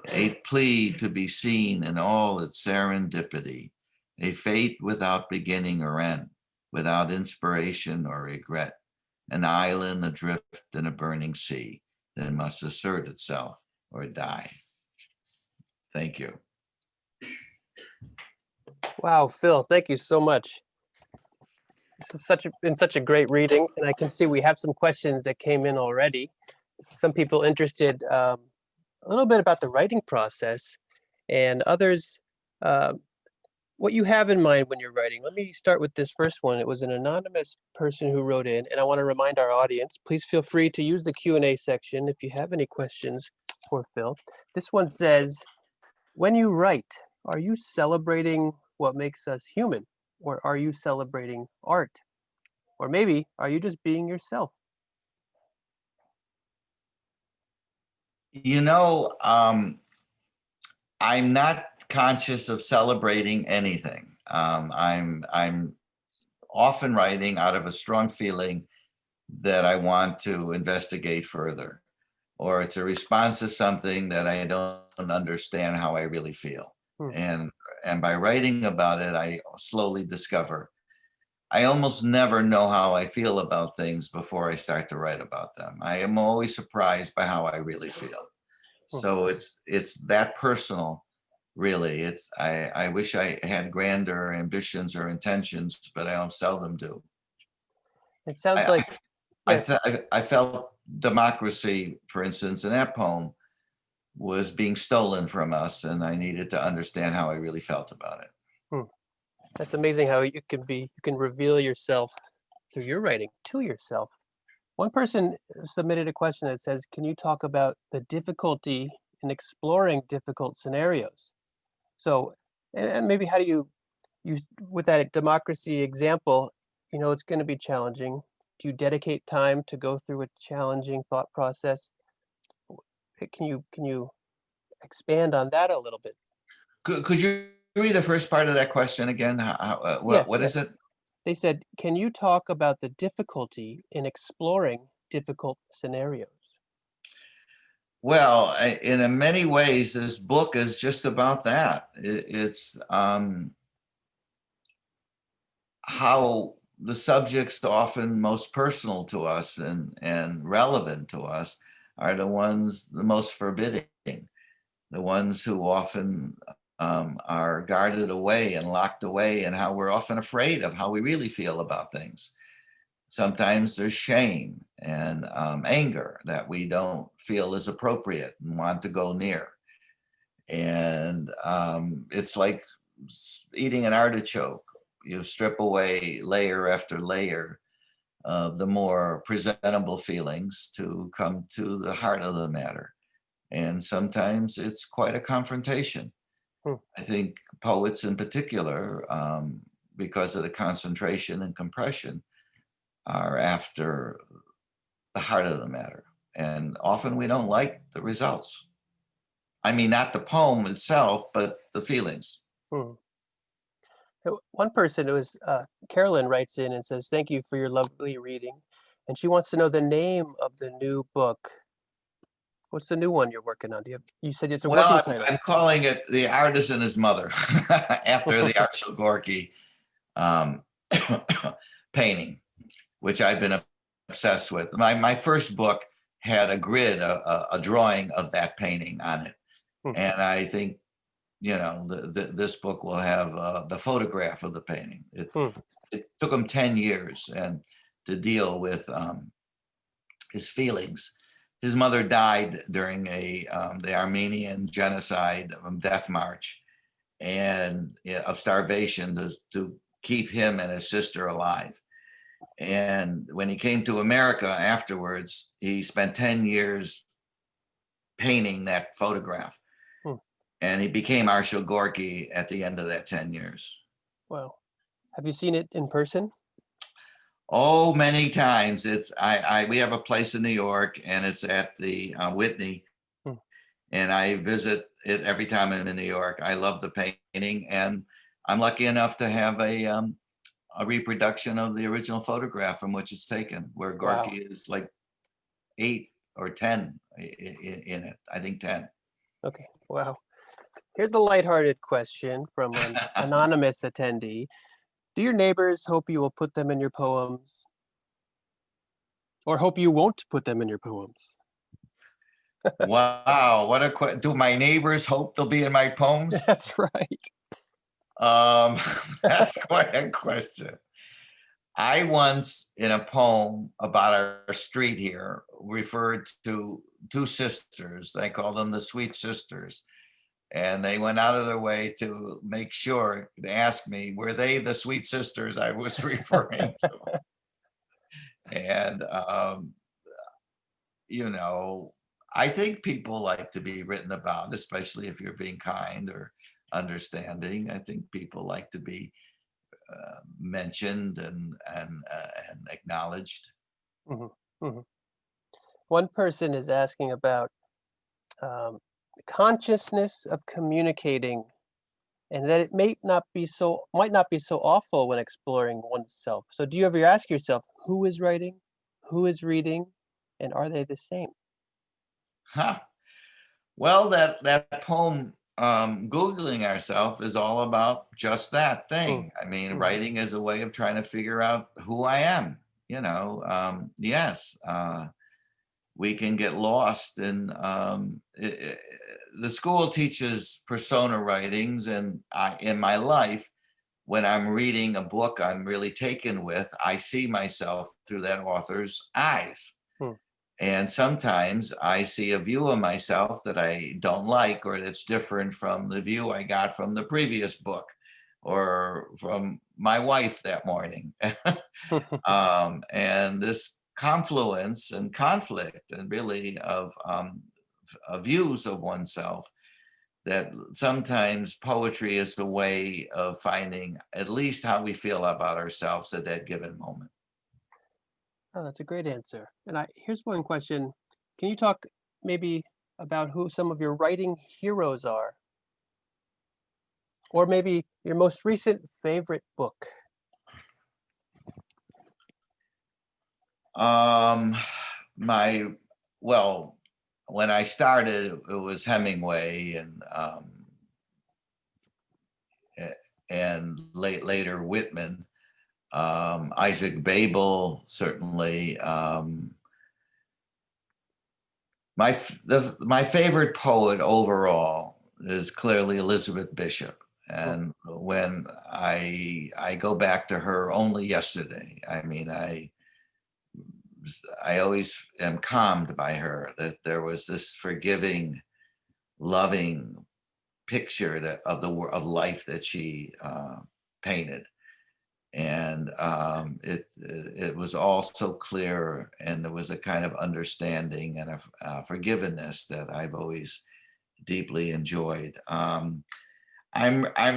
a plea to be seen in all its serendipity, a fate without beginning or end, without inspiration or regret, an island adrift in a burning sea that must assert itself or die. Thank you. Wow, Phil, thank you so much. This has been such a great reading, and I can see we have some questions that came in already. Some people interested a little bit about the writing process, and others what you have in mind when you're writing. Let me start with this first one. It was an anonymous person who wrote in, and I want to remind our audience, please feel free to use the Q&A section if you have any questions for Phil. This one says, when you write, are you celebrating what makes us human, or are you celebrating art? Or maybe, are you just being yourself? You know, I'm not conscious of celebrating anything. I'm often writing out of a strong feeling that I want to investigate further, or it's a response to something that I don't understand how I really feel. And by writing about it, I slowly discover I almost never know how I feel about things before I start to write about them. I am always surprised by how I really feel. So it's that personal, really. I wish I had grander ambitions or intentions, but I seldom do. It sounds like I felt democracy, for instance, in that poem was being stolen from us, and I needed to understand how I really felt about it. That's amazing how you can reveal yourself through your writing to yourself. One person submitted a question that says, can you talk about the difficulty in exploring difficult scenarios? So, and maybe how do you with that democracy example, it's going to be challenging. Do you dedicate time to go through a challenging thought process? Can you expand on that a little bit? Could you read the first part of that question again? What is it? They said, can you talk about the difficulty in exploring difficult scenarios? Well, in many ways, this book is just about that. It's how the subjects often most personal to us and relevant to us are the ones the most forbidding, the ones who often are guarded away and locked away, and how we're often afraid of how we really feel about things. Sometimes there's shame and anger that we don't feel is appropriate and want to go near. And it's like eating an artichoke. You strip away layer after layer of the more presentable feelings to come to the heart of the matter. And sometimes it's quite a confrontation. I think poets in particular, because of the concentration and compression, are after the heart of the matter. And often we don't like the results. I mean, not the poem itself, but the feelings. One person, it was Carolyn, writes in and says, thank you for your lovely reading. And she wants to know the name of the new book. What's the new one you're working on? You said it's a working title. I'm calling it The Artisan His Mother, after the Arshil Gorky painting, which I've been obsessed with. My first book had a grid, a drawing of that painting on it. And I think, this book will have the photograph of the painting. It took them 10 years and to deal with his feelings. His mother died during the Armenian genocide death march, and of starvation to keep him and his sister alive. And when he came to America afterwards, he spent 10 years painting that photograph. And he became Arshil Gorky at the end of that 10 years. Wow. Have you seen it in person? Oh, many times. We have a place in New York, and it's at the Whitney, and I visit it every time I'm in New York. I love the painting, and I'm lucky enough to have a reproduction of the original photograph from which it's taken, where Gorky is like 8 or 10 in it. I think 10. Okay, wow. Here's a lighthearted question from an anonymous attendee. Do your neighbors hope you will put them in your poems? Or hope you won't put them in your poems? Wow, what a do my neighbors hope they'll be in my poems? That's right. That's quite a question. I once, in a poem about our street here, referred to 2 sisters. I call them the Sweet Sisters. And they went out of their way to make sure to ask me, were they the Sweet Sisters I was referring to? And, you know, I think people like to be written about, especially if you're being kind or understanding. I think people like to be mentioned and acknowledged. One person is asking about consciousness of communicating, and that it might not be so awful when exploring oneself. So do you ever ask yourself, who is writing, who is reading, and are they the same? Huh. Well, that poem, Googling ourselves, is all about just that thing. I mean, writing is a way of trying to figure out who I am. You know, yes, we can get lost in the school teaches persona writings, and in my life, when I'm reading a book I'm really taken with, I see myself through that author's eyes. And sometimes I see a view of myself that I don't like, or that's different from the view I got from the previous book or from my wife that morning. And this confluence and conflict and really of views of oneself, that sometimes poetry is a way of finding at least how we feel about ourselves at that given moment. Oh, that's a great answer. And here's one question. Can you talk maybe about who some of your writing heroes are? Or maybe your most recent favorite book? When I started, it was Hemingway and later Whitman, Isaac Babel, certainly. My favorite poet overall is clearly Elizabeth Bishop. And when I go back to her only yesterday, I mean, I always am calmed by her, that there was this forgiving, loving picture of life that she painted. And it was all so clear, and there was a kind of understanding and a forgiveness that I've always deeply enjoyed. I'm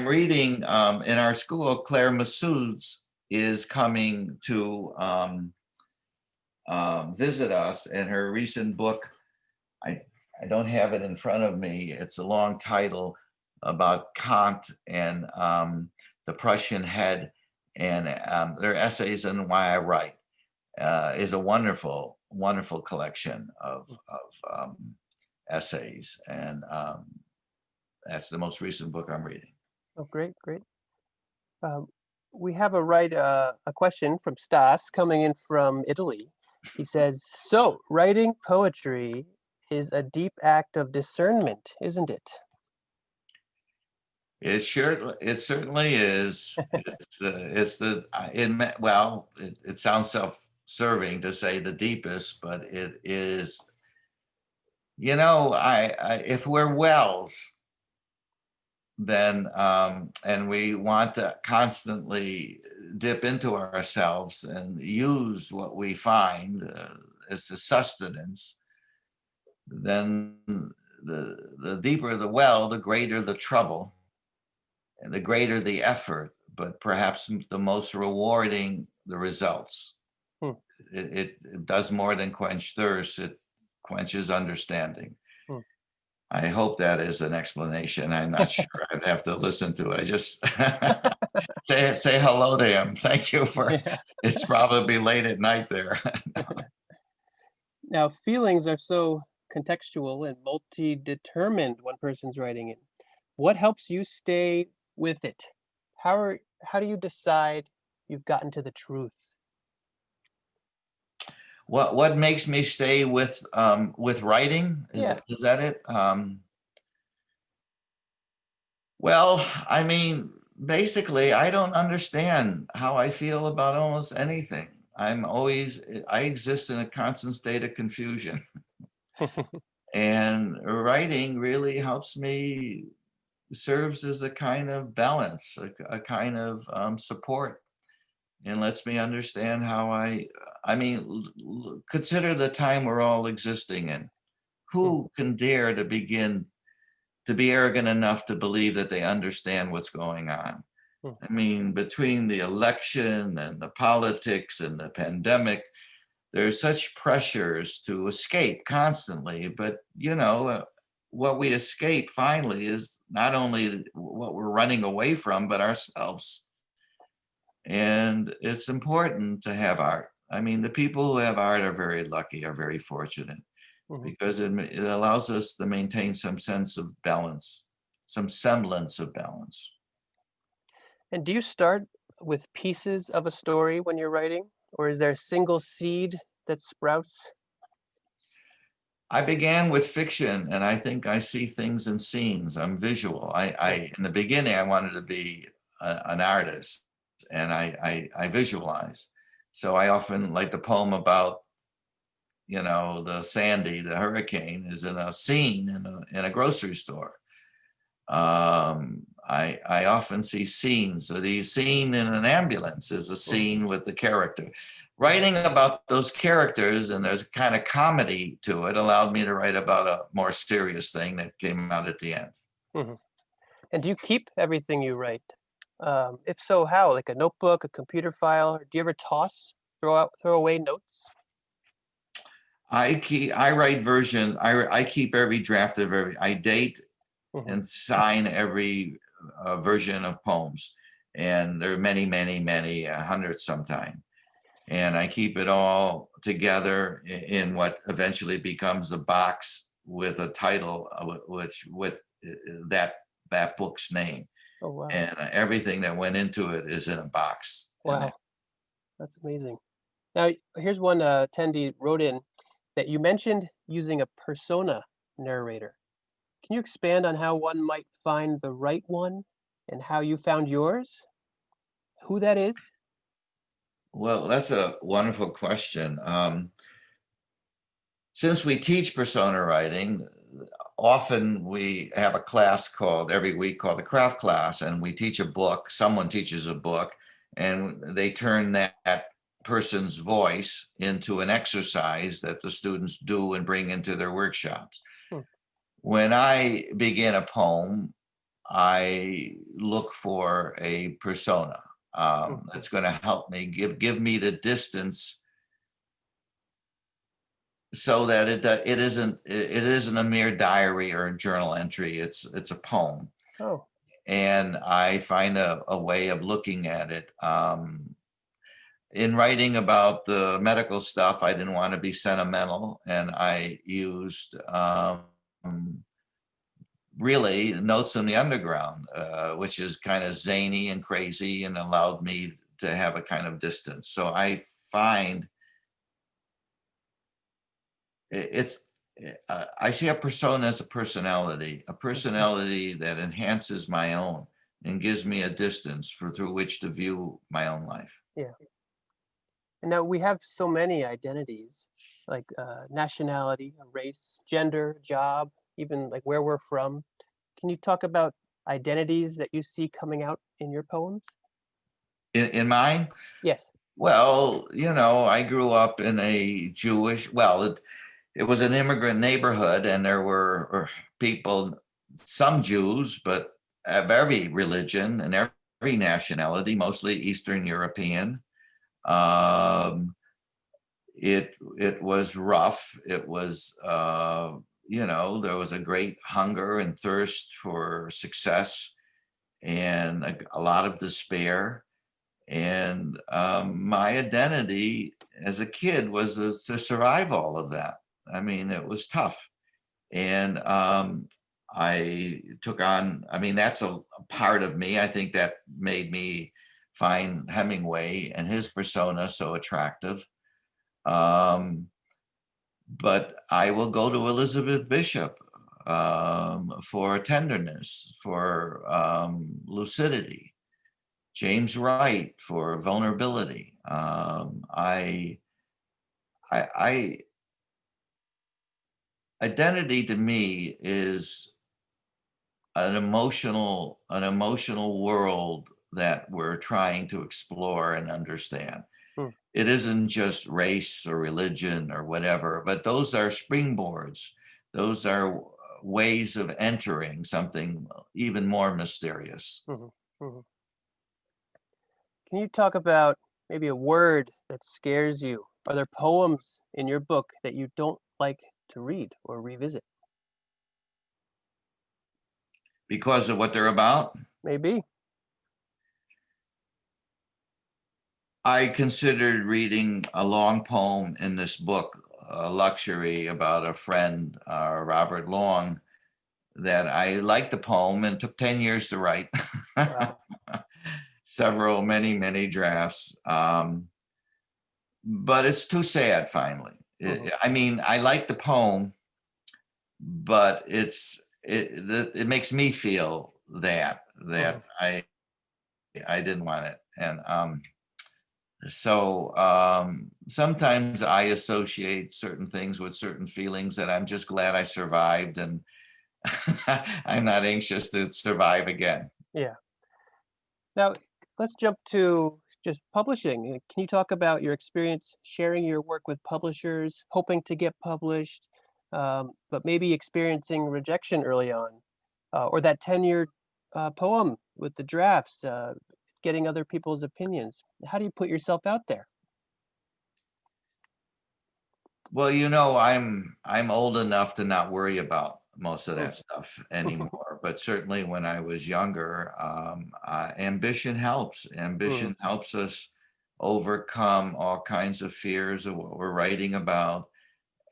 reading in our school, Claire Massoud's is coming to visit us, and her recent book, I don't have it in front of me. It's a long title about Kant and the Prussian head, and their essays on why I write is a wonderful, wonderful collection of essays, and that's the most recent book I'm reading. Oh, great. We have a question from Stas coming in from Italy. He says, so writing poetry is a deep act of discernment, isn't it? It certainly is. It sounds serving to say the deepest, but it is, I if we're wells, then and we want to constantly dip into ourselves and use what we find as a sustenance, then the deeper the well, the greater the trouble and the greater the effort, but perhaps the most rewarding the results. Hmm. It does more than quench thirst, it quenches understanding. Hmm. I hope that is an explanation. I'm not sure. I'd have to listen to it. I just say hello to him. Thank you for, Yeah. it's probably late at night there. Now, feelings are so contextual and multi-determined one person's writing in. What helps you stay with it? How do you decide you've gotten to the truth? What makes me stay with writing? Yeah. Is that it? Well, I mean, basically, I don't understand how I feel about almost anything. I exist in a constant state of confusion. And writing really helps me, serves as a kind of balance, a kind of support, and lets me understand how I mean, consider the time we're all existing in. Who can dare to begin to be arrogant enough to believe that they understand what's going on? I mean, between the election and the politics and the pandemic, there's such pressures to escape constantly, but what we escape finally is not only what we're running away from, but ourselves. And it's important to have art. I mean, the people who have art are very lucky, are very fortunate, because it allows us to maintain some sense of balance, some semblance of balance. And do you start with pieces of a story when you're writing, or is there a single seed that sprouts? I began with fiction, and I think I see things in scenes. I'm visual. I in the beginning, I wanted to be an artist, and I visualize. So I often, like the poem about, the Sandy, the hurricane, is in a scene in a grocery store. I often see scenes. So the scene in an ambulance is a scene with the character. Writing about those characters, and there's a kind of comedy to it, allowed me to write about a more serious thing that came out at the end. And do you keep everything you write? If so, how? Like a notebook, a computer file? Or do you ever throw away notes? I write version. I keep every draft of I date and sign every version of poems, and there are many, many, many hundreds sometimes. And I keep it all together in what eventually becomes a box with a title, with that book's name. Oh, wow. And everything that went into it is in a box. Wow. That's amazing. Now, here's one attendee wrote in that you mentioned using a persona narrator. Can you expand on how one might find the right one and how you found yours? Who that is? Well, that's a wonderful question. Since we teach persona writing, often we have a class every week called the craft class, and we teach a book. Someone teaches a book, and they turn that person's voice into an exercise that the students do and bring into their workshops. When I begin a poem, I look for a persona that's going to help me, give me the distance, so that it isn't a mere diary or a journal entry. It's a poem. Oh. And I find a way of looking at it. In writing about the medical stuff, I didn't want to be sentimental, and I used really Notes from the Underground, which is kind of zany and crazy and allowed me to have a kind of distance. So I find I see a persona as a personality that enhances my own and gives me a distance through which to view my own life. Yeah. And now we have so many identities, like nationality, race, gender, job, even like where we're from. Can you talk about identities that you see coming out in your poems? In mine, Yes. well, I grew up in a it was an immigrant neighborhood, and there were people, some Jews, but of every religion and every nationality, mostly Eastern European. Um, it was rough. It was, there was a great hunger and thirst for success, and a lot of despair. And my identity as a kid was to survive all of that. I mean, it was tough. And I took on, I mean, that's a part of me. I think that made me find Hemingway and his persona so attractive. Um, but I will go to Elizabeth Bishop for tenderness, for lucidity. James Wright for vulnerability. I identity to me is an emotional world that we're trying to explore and understand. Hmm. It isn't just race or religion or whatever, but those are springboards. Those are ways of entering something even more mysterious. Mhm, mhm. Can you talk about maybe a word that scares you? Are there poems in your book that you don't like to read or revisit? Because of what they're about, Maybe. I considered reading a long poem in this book, a luxury, about a friend, Robert Long, that I liked the poem and took 10 years to write. Wow. Many drafts. But it's too sad finally. Mhm, I mean, I like the poem, but it makes me feel that mhm. I didn't want it. And so sometimes I associate certain things with certain feelings that I'm just glad I survived, and I'm not anxious to survive again. Yeah. Now, let's jump to just publishing. Can you talk about your experience sharing your work with publishers, hoping to get published, but maybe experiencing rejection early on, or that 10-year poem with the drafts, getting other people's opinions? How do you put yourself out there? Well, I'm old enough to not worry about most of that Mm. stuff anymore. But certainly when I was younger, ambition helps. Mm, Ambition helps us overcome all kinds of fears of what we're writing about.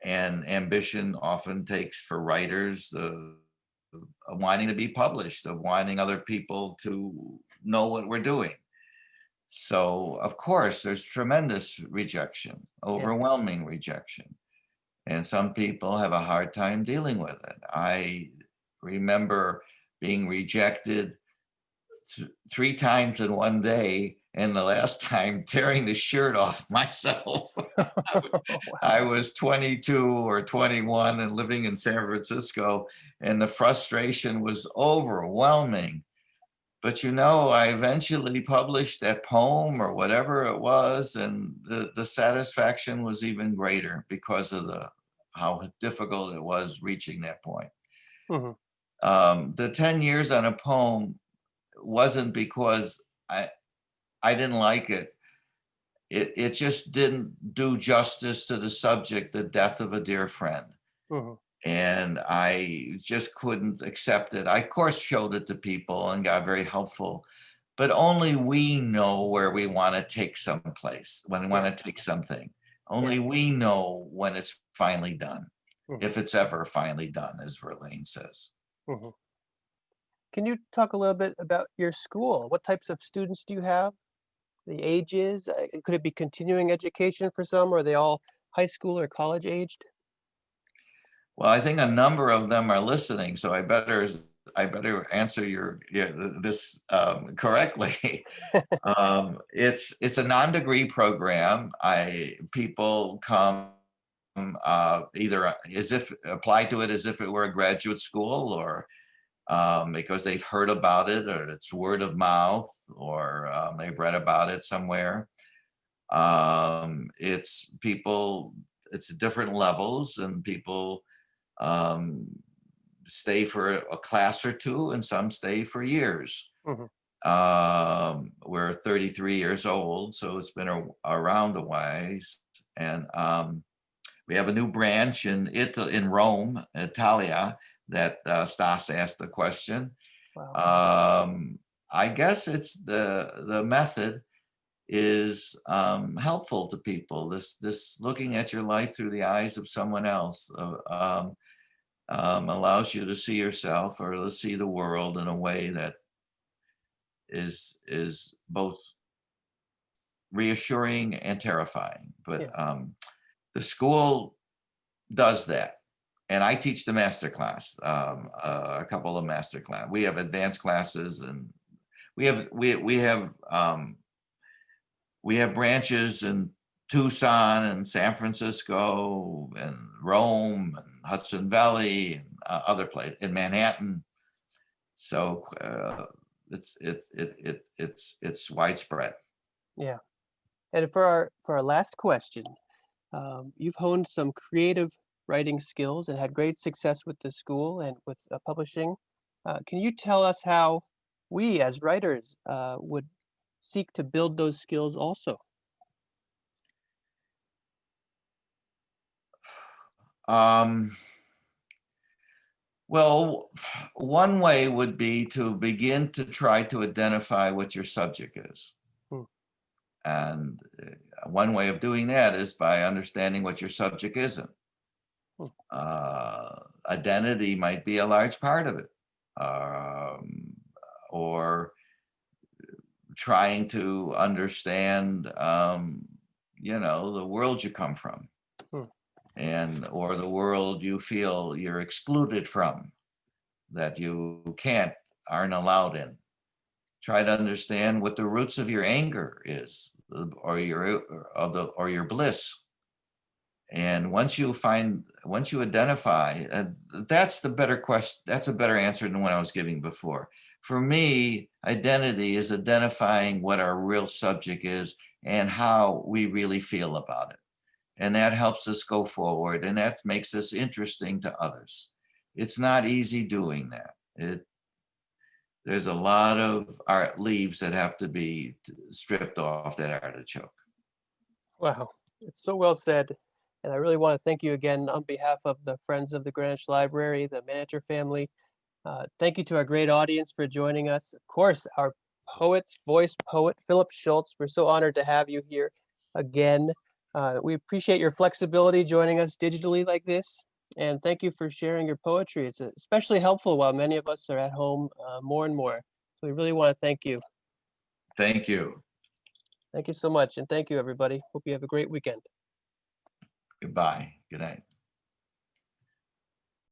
And ambition often takes, for writers, the wanting to be published, of wanting other people to know what we're doing. So, of course, there's tremendous rejection, yeah. overwhelming rejection. And some people have a hard time dealing with it. I remember being rejected 3 times in one day, and the last time tearing the shirt off myself. I Wow. was 22 or 21 and living in San Francisco, and the frustration was overwhelming. But I eventually published that poem or whatever it was, and the satisfaction was even greater because of how difficult it was reaching that point. Mhm, The 10 years on a poem wasn't because I didn't like it. It just didn't do justice to the subject, the death of a dear friend. mhm. And I just couldn't accept it. I, of course, showed it to people and got very helpful, but only we know where we want to take someplace, when we Yeah, want to take something. yeah. Only we know when it's finally done, Mhm, if it's ever finally done, as Verlaine says. mhm. Can you talk a little bit about your school? What types of students do you have? The ages? Could it be continuing education for some, or are they all high school or college aged? Well, I think a number of them are listening, so I better I better answer this correctly. It's a non-degree program. People come either as if apply to it as if it were a graduate school, or because they've heard about it, or it's word of mouth, or they've read about it somewhere. It's different levels, and people stay for a class or two, and some stay for years. Mhm. We're 33 years old, so it's been around a ways, and we have a new branch in Rome, Italia, that Stas asked the question. Wow. I guess it's the method is helpful to people. This looking at your life through the eyes of someone else allows you to see yourself, or to see the world in a way that is both reassuring and terrifying. But the school does that, and I teach the master class, a couple of master class. We have advanced classes, and we have branches in Tucson and San Francisco and Rome and Hudson Valley and other places in Manhattan. So it's widespread. Yeah. And for our last question, you've honed some creative writing skills and had great success with the school and with publishing. Can you tell us how we as writers would seek to build those skills also? Well, one way would be to begin to try to identify what your subject is. Hmm. And one way of doing that is by understanding what your subject isn't. Identity might be a large part of it, or trying to understand, the world you come from, or the world you feel you're excluded from, that you aren't allowed in. Try to understand what the roots of your anger is, or your bliss. And once you identify, that's the better question. That's a better answer than what I was giving before. For me, identity is identifying what our real subject is and how we really feel about it. And that helps us go forward, and that makes us interesting to others. It's not easy doing that. There's a lot of art leaves that have to be stripped off that artichoke. Wow, it's so well said. And I really want to thank you again on behalf of the Friends of the Greenwich Library, the Manager family. Thank you to our great audience for joining us. Of course, our voice poet, Philip Schultz. We're so honored to have you here again. We appreciate your flexibility joining us digitally like this. And thank you for sharing your poetry. It's especially helpful while many of us are at home more and more. So we really want to thank you. Thank you. Thank you so much. And thank you, everybody. Hope you have a great weekend. Goodbye. Good night.